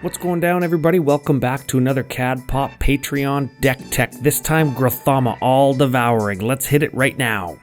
What's going down, everybody? Welcome back to another CAD Pop Patreon Decktech. This time, Grothama, All-Devouring. Let's hit it right now.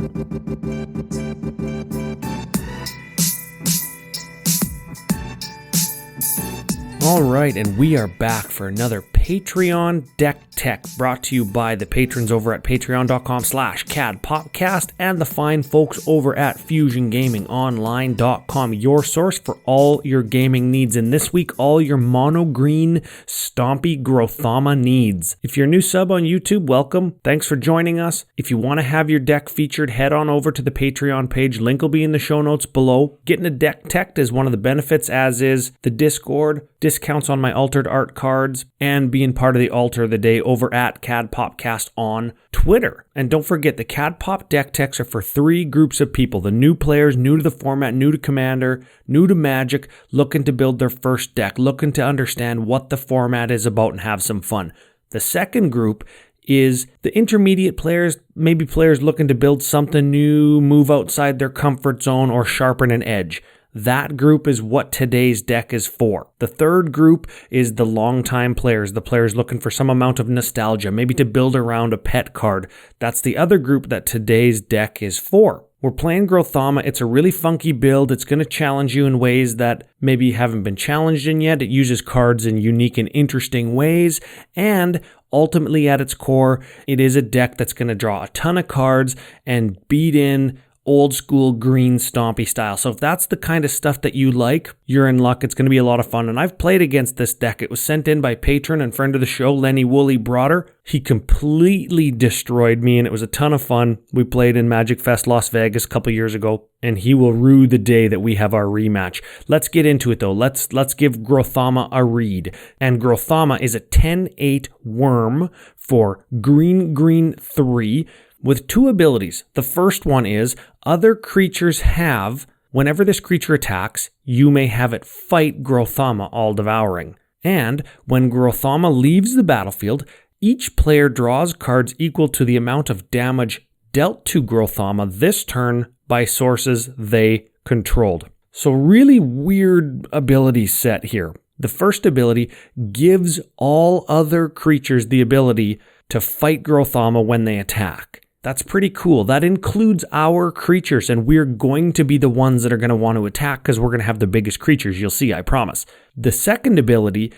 Alright, and we are back for another Patreon Decktech, brought to you by the patrons over at patreon.com/CADPopcast and the fine folks over at FusionGamingOnline.com, your source for all your gaming needs. And this week, all your mono green Stompy Grothama needs. If you're a new sub on YouTube, welcome. Thanks for joining us. If you want to have your deck featured, head on over to the Patreon page. Link will be in the show notes below. Getting a deck teched is one of the benefits, as is the Discord, discounts on my altered art cards, and being part of the altar of the day over at CAD Popcast on Twitter. And don't forget, the CAD Pop deck techs are for three groups of people: the new players, new to the format, new to Commander, new to Magic, looking to build their first deck, looking to understand what the format is about and have some fun. The second group is the intermediate players, maybe players looking to build something new, move outside their comfort zone, or sharpen an edge. That group is what today's deck is for. The third group is the longtime players, the players looking for some amount of nostalgia, maybe to build around a pet card. That's the other group that today's deck is for. We're playing Growthamma. It's a really funky build. It's going to challenge you in ways that maybe you haven't been challenged in yet. It uses cards in unique and interesting ways, and ultimately at its core, it is a deck that's going to draw a ton of cards and beat in old school green Stompy style. So if that's the kind of stuff that you like, you're in luck. It's going to be a lot of fun. And I've played against this deck. It was sent in by patron and friend of the show, Lenny Woolley Broder. He completely destroyed me, and it was a ton of fun. We played in Magic Fest Las Vegas a couple years ago, and he will rue the day that we have our rematch. Let's get into it though. Let's give Grothama a read. And Grothama is a 10/8 worm for green 3. with two abilities. The first one is, other creatures have, whenever this creature attacks, you may have it fight Grothama, All-Devouring. And when Grothama leaves the battlefield, each player draws cards equal to the amount of damage dealt to Grothama this turn by sources they controlled. So really weird ability set here. The first ability gives all other creatures the ability to fight Grothama when they attack. That's pretty cool. That includes our creatures, and we're going to be the ones that are going to want to attack because we're going to have the biggest creatures. You'll see, I promise. The second ability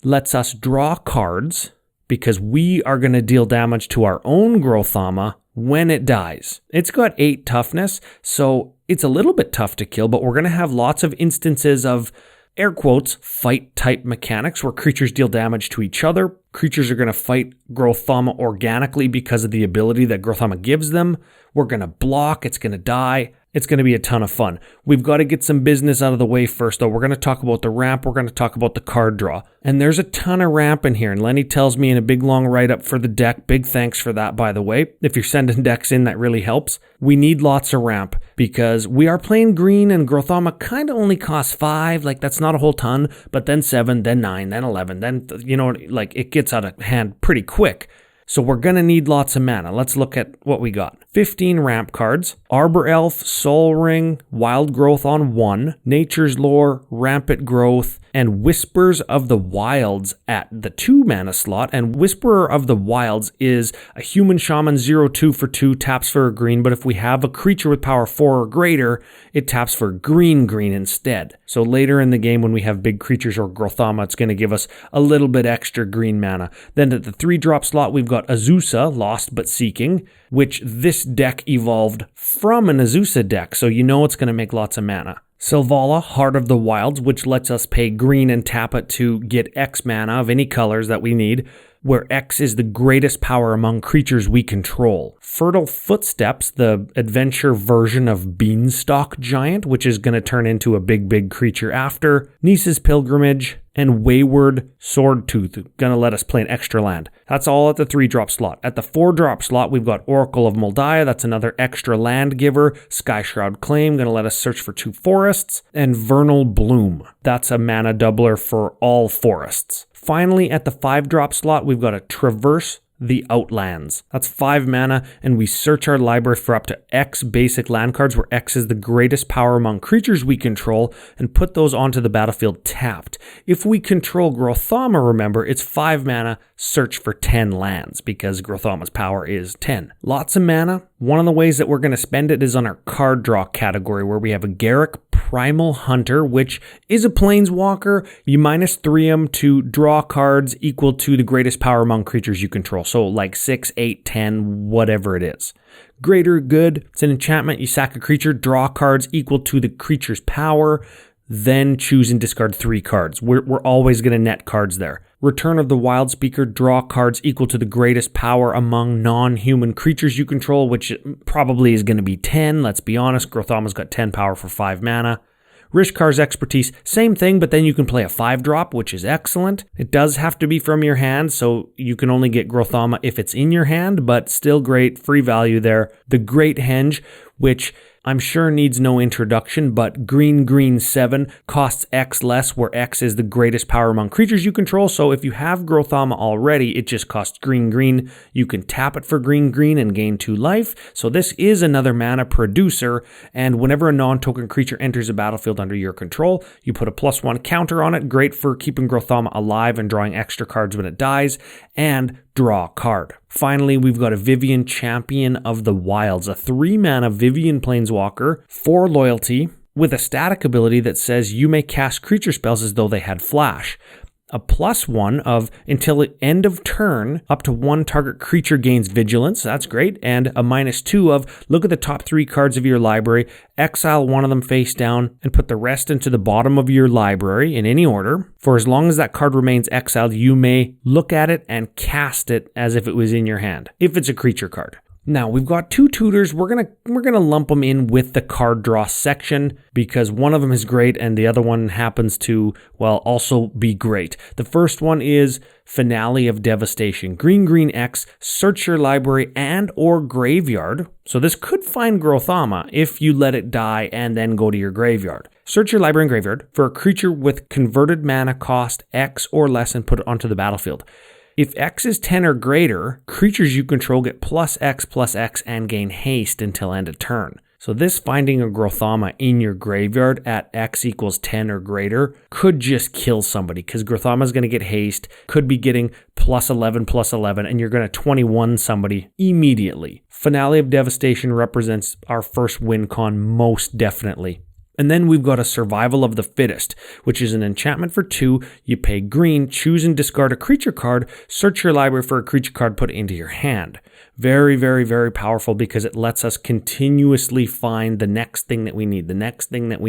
lets us draw cards because we are going to deal damage to our own Grothama when it dies. It's got 8 toughness, so it's a little bit tough to kill, but we're going to have lots of instances of, air quotes, fight type mechanics where creatures deal damage to each other. Creatures are going to fight Grothama organically because of the ability that Grothama gives them. We're going to block. It's going to die. It's going to be a ton of fun. We've got to get some business out of the way first, though. We're going to talk about the ramp. We're going to talk about the card draw. And there's a ton of ramp in here. And Lenny tells me in a big, long write-up for the deck. Big thanks for that, by the way. If you're sending decks in, that really helps. We need lots of ramp because we are playing green, and Grothama kind of only costs 5. Like, that's not a whole ton. But then 7, then 9, then 11. Then, like, it gets out of hand pretty quick. So we're going to need lots of mana. Let's look at what we got. 15 ramp cards, Arbor Elf, Soul Ring, Wild Growth on 1, Nature's Lore, Rampant Growth, and Whispers of the Wilds at the 2 mana slot. And Whisperer of the Wilds is a human shaman 0/2 for 2, taps for a green, but if we have a creature with power 4 or greater, it taps for green instead. So later in the game when we have big creatures or Grothama, it's going to give us a little bit extra green mana. Then at the 3-drop slot, we've got Azusa, Lost But Seeking, which this deck evolved from an Azusa deck, so you know it's going to make lots of mana. Selvala, Heart of the Wilds, which lets us pay green and tap it to get X mana of any colors that we need, where X is the greatest power among creatures we control. Fertile Footsteps, the adventure version of Beanstalk Giant, which is going to turn into a big creature after. Niece's Pilgrimage, and Wayward Swordtooth, gonna let us play an extra land. That's all at the 3-drop slot. At the 4-drop slot, we've got Oracle of Moldiah, that's another extra land giver. Skyshroud Claim, gonna let us search for 2 forests. And Vernal Bloom, that's a mana doubler for all forests. Finally, at the 5-drop slot, we've got a Traverse the Outlands. That's 5 mana, and we search our library for up to X basic land cards, where X is the greatest power among creatures we control, and put those onto the battlefield tapped. If we control Growthamma, remember, it's 5 mana, search for 10 lands, because Growthamma's power is 10. Lots of mana. One of the ways that we're going to spend it is on our card draw category, where we have a Garruk Primal Hunter, which is a planeswalker. You -3 him to draw cards equal to the greatest power among creatures you control. So like 6, 8, 10, whatever it is. Greater good. It's an enchantment. You sack a creature, draw cards equal to the creature's power, then choose and discard 3 cards. We're always going to net cards there. Return of the Wild Speaker, draw cards equal to the greatest power among non-human creatures you control, which probably is going to be 10. Let's be honest, Growthamma's got 10 power for 5 mana. Rishkar's Expertise, same thing, but then you can play a 5-drop, which is excellent. It does have to be from your hand, so you can only get Growthamma if it's in your hand, but still great, free value there. The Great Henge, which I'm sure needs no introduction, but green 7 costs X less, where X is the greatest power among creatures you control. So if you have Growthamma already, it just costs green. You can tap it for green and gain 2 life. So this is another mana producer, and whenever a non-token creature enters a battlefield under your control, you put a +1 counter on it. Great for keeping Growthamma alive and drawing extra cards when it dies, and draw a card. Finally, we've got a Vivien, Champion of the Wilds, a 3 mana Vivien planeswalker, 4 loyalty, with a static ability that says you may cast creature spells as though they had flash. A +1 of until the end of turn, up to 1 target creature gains vigilance. That's great. And a -2 of look at the top 3 cards of your library, exile one of them face down, and put the rest into the bottom of your library in any order. For as long as that card remains exiled, you may look at it and cast it as if it was in your hand, if it's a creature card. Now, we've got 2 tutors. We're gonna lump them in with the card draw section because one of them is great and the other one happens to, well, also be great. The first one is Finale of Devastation. Green X, search your library and or graveyard. So this could find Growthamma if you let it die and then go to your graveyard. Search your library and graveyard for a creature with converted mana cost X or less and put it onto the battlefield. If X is 10 or greater, creatures you control get +X and gain haste until end of turn. So this finding a Growthamma in your graveyard at X equals 10 or greater could just kill somebody because Growthamma is going to get haste, could be getting +11, and you're going to 21 somebody immediately. Finale of Devastation represents our first win con most definitely. And then we've got a Survival of the Fittest, which is an enchantment for 2. You pay green, choose and discard a creature card, search your library for a creature card, put it into your hand. Very, very, very powerful because it lets us continuously find the next thing that we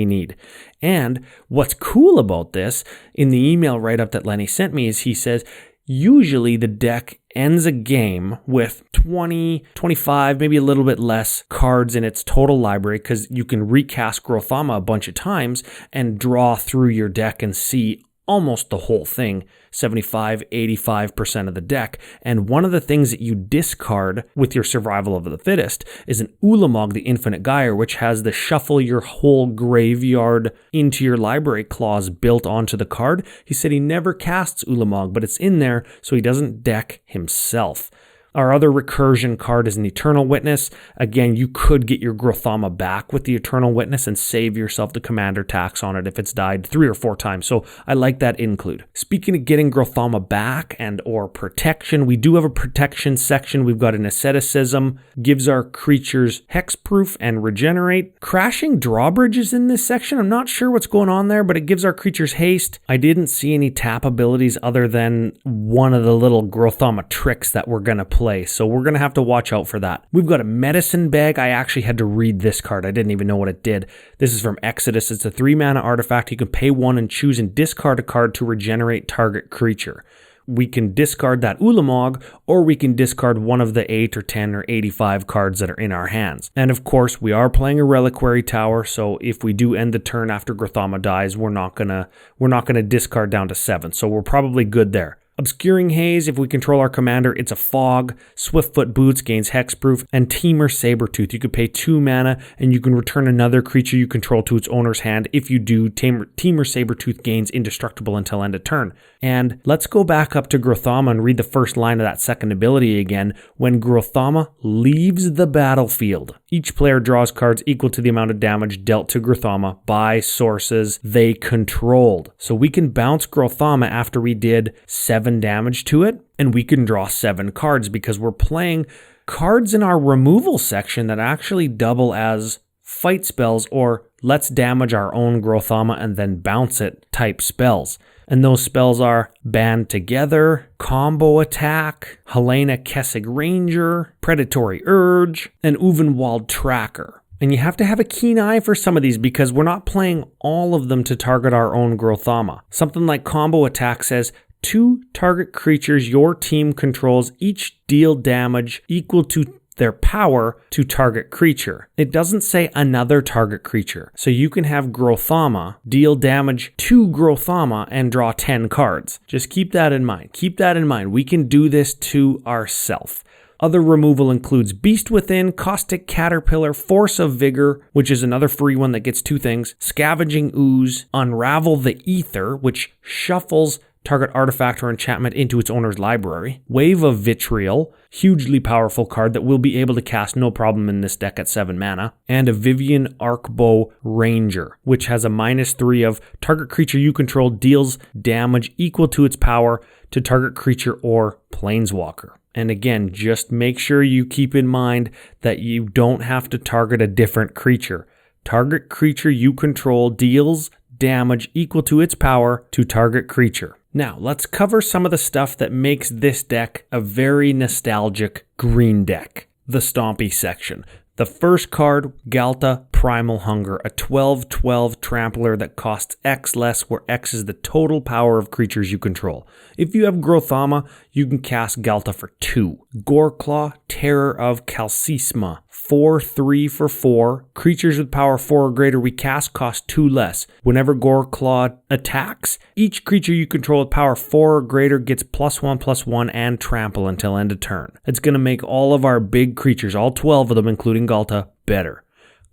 need, And what's cool about this, in the email write-up that Lenny sent me, is he says, usually the deck ends a game with 20, 25, maybe a little bit less cards in its total library because you can recast Growthamma a bunch of times and draw through your deck and see almost the whole thing, 75, 85% of the deck. And one of the things that you discard with your Survival of the Fittest is an Ulamog, the Infinite Gyre, which has the shuffle your whole graveyard into your library clause built onto the card. He said he never casts Ulamog, but it's in there so he doesn't deck himself. Our other recursion card is an Eternal Witness. Again, you could get your Growthamma back with the Eternal Witness and save yourself the commander tax on it if it's died 3 or 4 times. So I like that include. Speaking of getting Growthamma back and or protection, we do have a protection section. We've got an Asceticism, gives our creatures hexproof and regenerate. Crashing Drawbridge is in this section. I'm not sure what's going on there, but it gives our creatures haste. I didn't see any tap abilities other than one of the little Growthamma tricks that we're going to play. So we're going to have to watch out for that. We've got a Medicine Bag. I actually had to read this card. I didn't even know what it did. This is from Exodus. It's a 3 mana artifact. You can pay 1 and choose and discard a card to regenerate target creature. We can discard that Ulamog, or we can discard one of the 8 or 10 or 85 cards that are in our hands. And of course, we are playing a Reliquary Tower, so if we do end the turn after Growthamma dies, we're not gonna discard down to 7. So we're probably good there. Obscuring Haze, if we control our commander, it's a fog. Swiftfoot Boots gains hexproof. And Temur Sabertooth, you could pay 2 mana and you can return another creature you control to its owner's hand. If you do, Temur Sabertooth gains indestructible until end of turn. And let's go back up to Grothama and read the first line of that second ability again. When Grothama leaves the battlefield, each player draws cards equal to the amount of damage dealt to Grothama by sources they controlled. So we can bounce Grothama after we did 7 damage to it, and we can draw 7 cards because we're playing cards in our removal section that actually double as fight spells or let's damage our own Grothama and then bounce it type spells. And those spells are Band Together, Combo Attack, Helena Kessig Ranger, Predatory Urge, and Uvenwald Tracker. And you have to have a keen eye for some of these because we're not playing all of them to target our own Grothama. Something like Combo Attack says 2 target creatures your team controls each deal damage equal to their power to target creature. It doesn't say another target creature. So you can have Grothama deal damage to Grothama and draw 10 cards. Just keep that in mind. Keep that in mind. We can do this to ourselves. Other removal includes Beast Within, Caustic Caterpillar, Force of Vigor, which is another free one that gets 2 things, Scavenging Ooze, Unravel the Ether, which shuffles target artifact or enchantment into its owner's library. Wave of Vitriol, hugely powerful card that we'll be able to cast no problem in this deck at 7 mana. And a Vivian Arcbow Ranger, which has a -3 of target creature you control deals damage equal to its power to target creature or planeswalker. And again, just make sure you keep in mind that you don't have to target a different creature. Target creature you control deals damage equal to its power to target creature. Now, let's cover some of the stuff that makes this deck a very nostalgic green deck. The Stompy section. The first card, Ghalta Primal Hunger, a 12/12 trampler that costs X less, where X is the total power of creatures you control. If you have Growthamma, you can cast Ghalta for 2. Goreclaw, Terror of Calcisma, 4/3 for 4. Creatures with power 4 or greater we cast cost 2 less. Whenever Goreclaw attacks, each creature you control with power 4 or greater gets +1/+1 and trample until end of turn. It's going to make all of our big creatures, all 12 of them including Ghalta, better.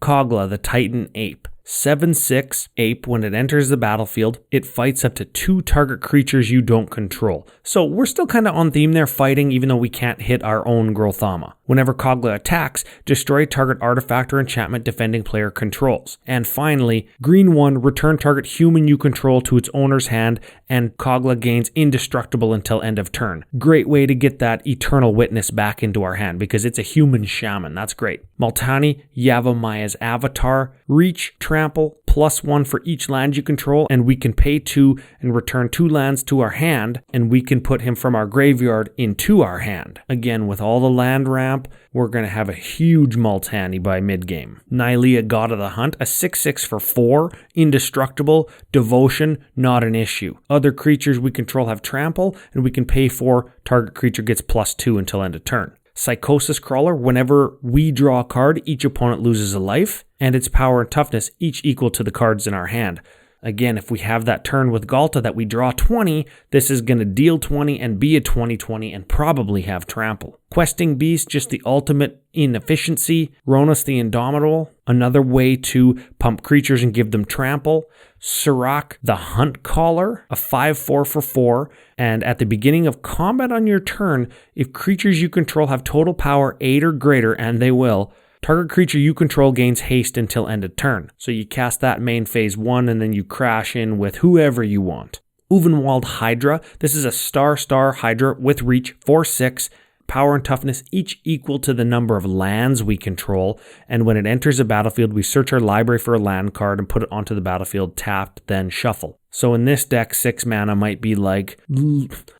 Kogla, the Titan Ape. 7/6 ape. When it enters the battlefield, it fights up to 2 target creatures you don't control. So we're still kind of on theme there, fighting, even though we can't hit our own Grothama. Whenever Kogla attacks, destroy target artifact or enchantment defending player controls. And finally, green 1, return target human you control to its owner's hand, and Kogla gains indestructible until end of turn. Great way to get that Eternal Witness back into our hand, because it's a human shaman. That's great. Multani, Yavamaya's avatar. Reach, trample, +1 for each land you control, and we can pay 2 and return 2 lands to our hand, and we can put him from our graveyard into our hand. Again, with all the land ramp, we're going to have a huge Multani by mid-game. Nylea, God of the Hunt, a 6/6 for 4, indestructible, devotion, not an issue. Other creatures we control have trample, and we can pay 4, target creature gets +2 until end of turn. Psychosis Crawler, whenever we draw a card, each opponent loses a life, and its power and toughness each equal to the cards in our hand. Again, if we have that turn with Ghalta that we draw 20, this is going to deal 20 and be a 20/20 and probably have trample. Questing Beast, just the ultimate inefficiency. Ronus the Indomitable, another way to pump creatures and give them trample. Sirach the Hunt Caller, a 5/4 for 4, and at the beginning of combat on your turn, if creatures you control have total power 8 or greater, and they will, target creature you control gains haste until end of turn. So you cast that main phase 1 and then you crash in with whoever you want. Uvenwald Hydra, this is a star Hydra with reach 4/6. Power and toughness each equal to the number of lands we control, and when it enters a battlefield, we search our library for a land card and put it onto the battlefield, tapped, then shuffle. So in this deck, 6 mana might be like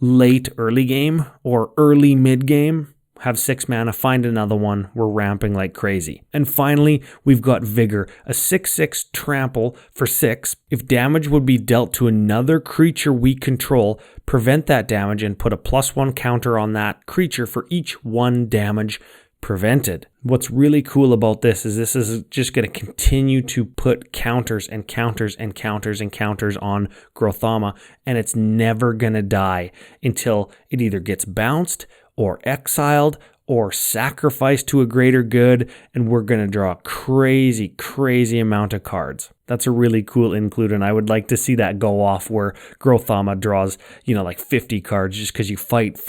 late early game or early mid game. Have 6 mana, find another one, we're ramping like crazy. And finally, we've got Vigor, a 6/6 trample for 6. If damage would be dealt to another creature we control, prevent that damage and put a +1 counter on that creature for each 1 damage prevented. What's really cool about this is just going to continue to put counters and counters and counters and counters on Growthamma, and it's never going to die until it either gets bounced or exiled or sacrificed to a greater good, and we're going to draw a crazy, crazy amount of cards. That's a really cool include, and I would like to see that go off where Growthamma draws, like 50 cards just because you fight.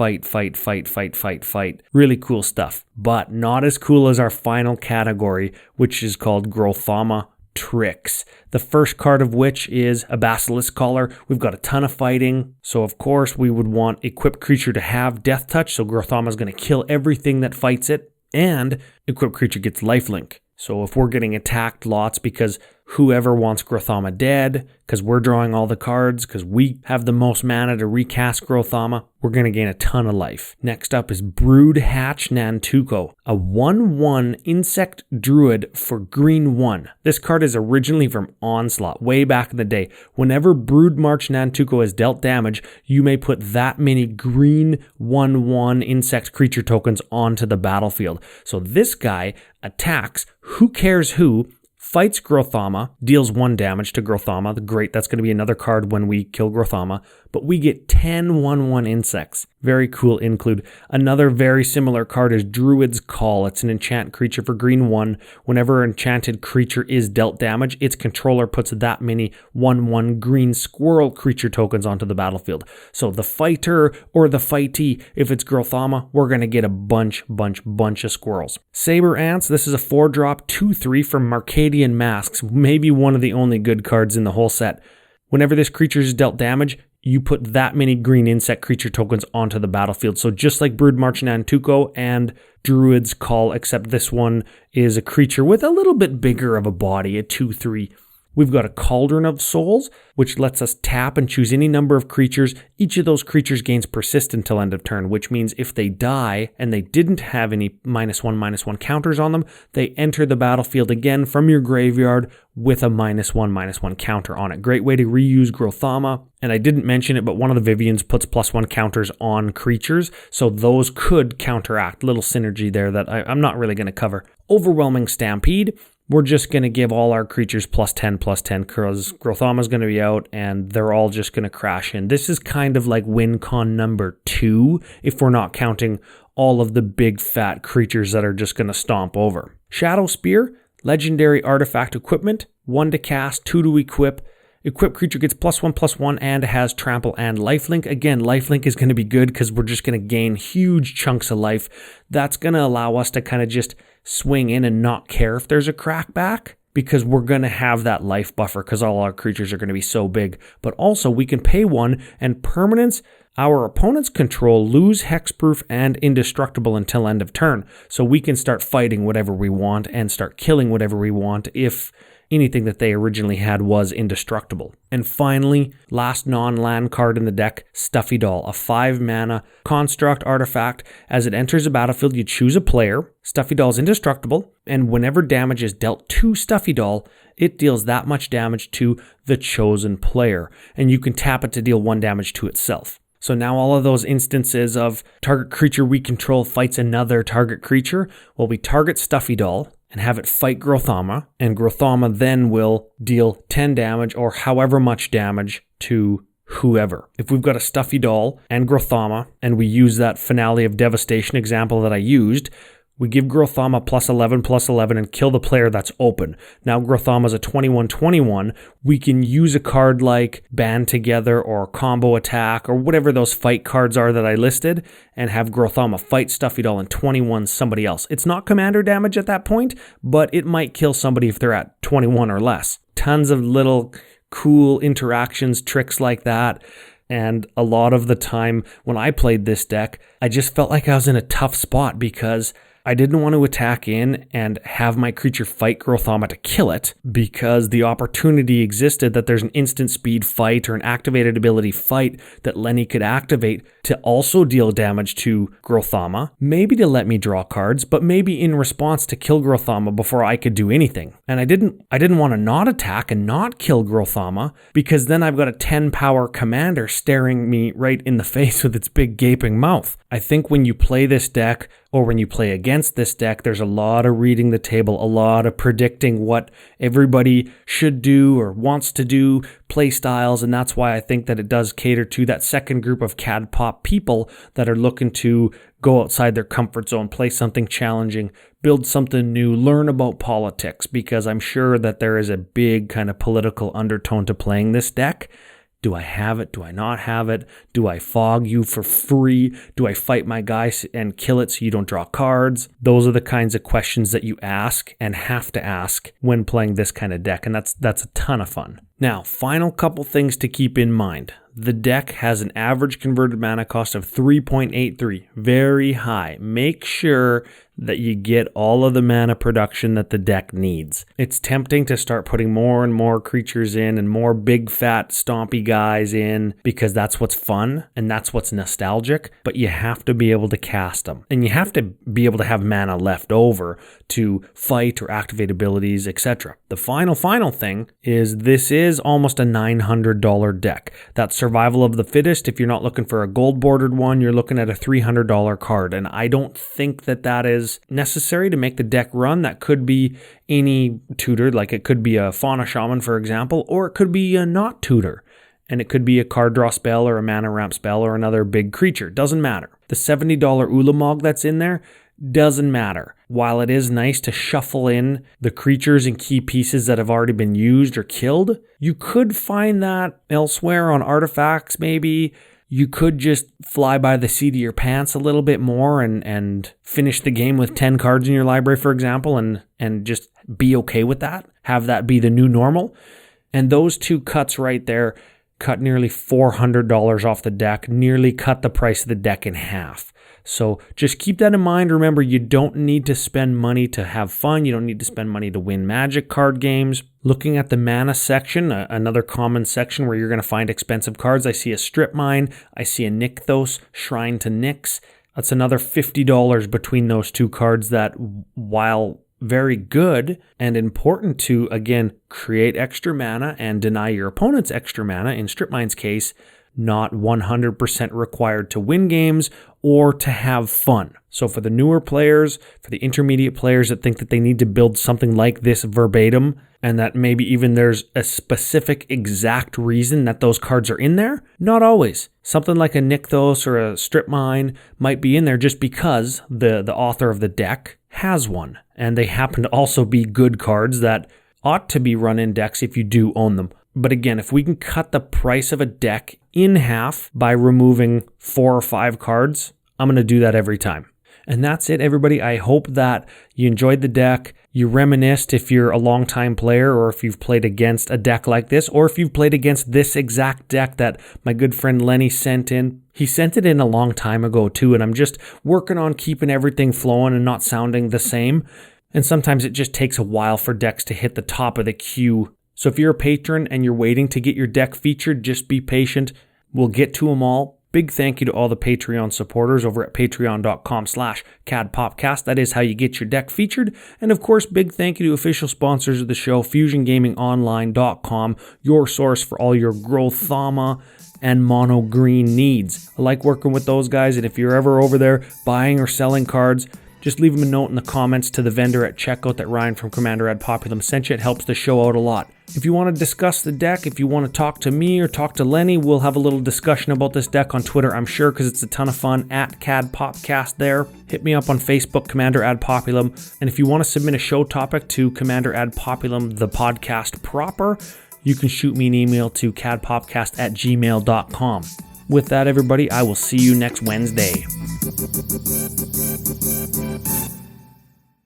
Really cool stuff. But not as cool as our final category, which is called Growthamma Tricks. The first card of which is a Basilisk Collar. We've got a ton of fighting, so of course we would want equipped creature to have Death Touch, so Growthamma is going to kill everything that fights it, and equipped creature gets lifelink. So if we're getting attacked lots because whoever wants Growthamma dead, because we're drawing all the cards, because we have the most mana to recast Growthamma, we're going to gain a ton of life. Next up is Brood Hatch Nantuko, a 1/1 insect druid for green 1. This card is originally from Onslaught, way back in the day. Whenever Brood March Nantuko has dealt damage, you may put that many green 1/1 insect creature tokens onto the battlefield. So this guy attacks who cares who, fights Growthamma, deals 1 damage to Growthamma. Great, that's going to be another card when we kill Growthamma. But we get 10 1/1 insects. Very cool include. Another very similar card is Druid's Call. It's an enchant creature for green 1. Whenever an enchanted creature is dealt damage, its controller puts that many 1/1 green squirrel creature tokens onto the battlefield. So the fighter or the fightee, if it's Growthamma, we're going to get a bunch of squirrels. Saber Ants, this is a 4-drop 2/3 from Marcadian Masks. Maybe one of the only good cards in the whole set. Whenever this creature is dealt damage, you put that many green insect creature tokens onto the battlefield. So just like Brood March Nantuko and Druid's Call, except this one is a creature with a little bit bigger of a body, a 2/3. We've got a Cauldron of Souls, which lets us tap and choose any number of creatures. Each of those creatures gains persist until end of turn, which means if they die and they didn't have any -1/-1 counters on them, they enter the battlefield again from your graveyard with a -1/-1 counter on it. Great way to reuse Growthamma. And I didn't mention it, but one of the Vivians puts +1 counters on creatures, so those could counteract. Little synergy there that I'm not really going to cover. Overwhelming Stampede. We're just going to give all our creatures +10 because Growthamma's going to be out and they're all just going to crash in. This is kind of like WinCon number 2 if we're not counting all of the big fat creatures that are just going to stomp over. Shadow Spear, legendary artifact equipment, 1 to cast, 2 to equip. Equipped creature gets +1/+1 and has trample and lifelink. Again, lifelink is going to be good because we're just going to gain huge chunks of life. That's going to allow us to kind of just swing in and not care if there's a crackback because we're going to have that life buffer because all our creatures are going to be so big. But also we can pay 1 and permanents our opponent's control lose hexproof and indestructible until end of turn. So we can start fighting whatever we want and start killing whatever we want if anything that they originally had was indestructible. And finally, last non-land card in the deck, Stuffy Doll, a 5-mana construct artifact. As it enters the battlefield, you choose a player. Stuffy Doll is indestructible, and whenever damage is dealt to Stuffy Doll, it deals that much damage to the chosen player, and you can tap it to deal 1 damage to itself. So now all of those instances of target creature we control fights another target creature, well, we target Stuffy Doll and have it fight Growthamma, and Growthamma then will deal 10 damage or however much damage to whoever. If we've got a Stuffy Doll and Growthamma, and we use that Finale of Devastation example that I used, we give Growthamma +11/+11 and kill the player that's open. Now Growthamma's a 21/21. We can use a card like Band Together or Combo Attack or whatever those fight cards are that I listed and have Growthamma fight Stuffy Doll and 21 somebody else. It's not commander damage at that point, but it might kill somebody if they're at 21 or less. Tons of little cool interactions, tricks like that. And a lot of the time when I played this deck, I just felt like I was in a tough spot because I didn't want to attack in and have my creature fight Growthamma to kill it because the opportunity existed that there's an instant speed fight or an activated ability fight that Lenny could activate to also deal damage to Growthamma, maybe to let me draw cards, but maybe in response to kill Growthamma before I could do anything. And I didn't want to not attack and not kill Growthamma because then I've got a 10 power commander staring me right in the face with its big gaping mouth. I think when you play this deck or when you play against this deck, there's a lot of reading the table, a lot of predicting what everybody should do or wants to do, play styles, and that's why I think that it does cater to that second group of CAD pop people that are looking to go outside their comfort zone, play something challenging, build something new, learn about politics, because I'm sure that there is a big kind of political undertone to playing this deck. Do I have it? Do I not have it? Do I fog you for free? Do I fight my guy and kill it so you don't draw cards? Those are the kinds of questions that you ask and have to ask when playing this kind of deck, and that's a ton of fun. Now, final couple things to keep in mind. The deck has an average converted mana cost of 3.83, very high. Make sure that you get all of the mana production that the deck needs. It's tempting to start putting more and more creatures in and more big fat stompy guys in because that's what's fun and that's what's nostalgic, but you have to be able to cast them. And you have to be able to have mana left over to fight or activate abilities, etc. The final thing is this is almost a $900 deck. That's survival of the fittest. If you're not looking for a gold bordered one, you're looking at a $300 card. And I don't think that that is necessary to make the deck run. That could be any tutor, like it could be a Fauna Shaman, for example, or it could be a not tutor. And it could be a card draw spell or a mana ramp spell or another big creature. Doesn't matter. The $70 Ulamog that's in there doesn't matter. While it is nice to shuffle in the creatures and key pieces that have already been used or killed, you could find that elsewhere on artifacts maybe. You could just fly by the seat of your pants a little bit more and finish the game with 10 cards in your library, for example, and just be okay with that. Have that be the new normal. And those two cuts right there cut nearly $400 off the deck, nearly cut the price of the deck in half. So just keep that in mind. Remember, you don't need to spend money to have fun. You don't need to spend money to win Magic card games. Looking at the mana section, another common section where you're going to find expensive cards. I see a Strip Mine. I see a Nykthos, Shrine to Nyx. That's another $50 between those two cards that, while very good and important to, again, create extra mana and deny your opponents extra mana, in Strip Mine's case, not 100% required to win games or to have fun. So for the newer players, for the intermediate players that think that they need to build something like this verbatim, and that maybe even there's a specific exact reason that those cards are in there, not always. Something like a Nykthos or a Strip Mine might be in there just because the author of the deck has one. And they happen to also be good cards that ought to be run in decks if you do own them. But again, if we can cut the price of a deck in half by removing 4 or 5 cards, I'm going to do that every time. And that's it, everybody. I hope that you enjoyed the deck. You reminisced if you're a long-time player, or if you've played against a deck like this, or if you've played against this exact deck that my good friend Lenny sent in. He sent it in a long time ago too, and I'm just working on keeping everything flowing and not sounding the same. And sometimes it just takes a while for decks to hit the top of the queue. So if you're a patron and you're waiting to get your deck featured, just be patient. We'll get to them all. Big thank you to all the Patreon supporters over at patreon.com/CADPopcast. That is how you get your deck featured. And of course, big thank you to official sponsors of the show, FusionGamingOnline.com, your source for all your Growthamma and mono green needs. I like working with those guys, and if you're ever over there buying or selling cards, just leave them a note in the comments to the vendor at checkout that Ryan from Commander at Populum sent you. It helps the show out a lot. If you want to discuss the deck, if you want to talk to me or talk to Lenny, we'll have a little discussion about this deck on Twitter, I'm sure, because it's a ton of fun, at CADPopcast there. Hit me up on Facebook, Commander Ad Populum. And if you want to submit a show topic to Commander Ad Populum, the podcast proper, you can shoot me an email to cadpopcast@gmail.com. With that, everybody, I will see you next Wednesday.